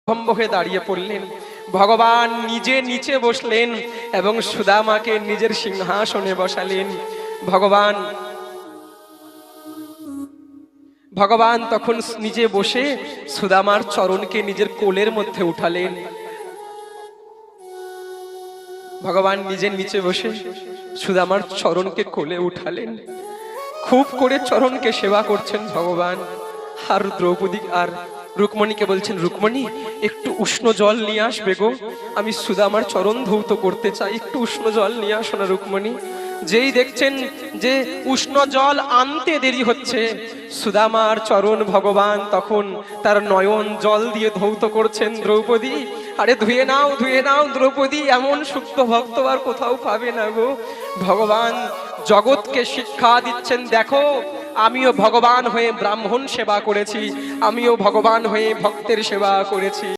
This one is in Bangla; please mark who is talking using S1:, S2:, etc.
S1: স্তম্ভ হয়ে দাঁড়িয়ে পড়লেন। ভগবান নিজে নিচে বসলেন এবং সুদামাকে নিজের সিংহাসনে বসালেন। ভগবান তখন নিজে বসে সুদামার চরণকে নিজের কোলের মধ্যে উঠালেন। ভগবান নিজের নিচে বসে সুদামার চরণকে কোলে উঠালেন। খুব করে চরণকে সেবা করছেন ভগবান। আর দ্রৌপদী আর রুকমণিকে বলছেন, রুকমণি একটু উষ্ণ জল নিয়ে আসবে গো, আমি সুদামার চরণ ধৌত করতে চাই, একটু উষ্ণ জল নিয়ে আসো না রুকমণি। যেই দেখছেন যে উষ্ণ জল আনতে দেরি হচ্ছে, সুদামার চরণ ভগবান তখন তার নয়ন জল দিয়ে ধৌত করছেন। দ্রৌপদী, আরে ধুয়ে নাও দ্রৌপদী, এমন শুদ্ধ ভক্ত আর কোথাও পাবে না গো। ভগবান জগৎকে শিক্ষা দিচ্ছেন, দেখো আমিও ভগবান হয়ে ব্রাহ্মণ সেবা করেছি, আমিও ভগবান হয়ে ভক্তের সেবা করেছি।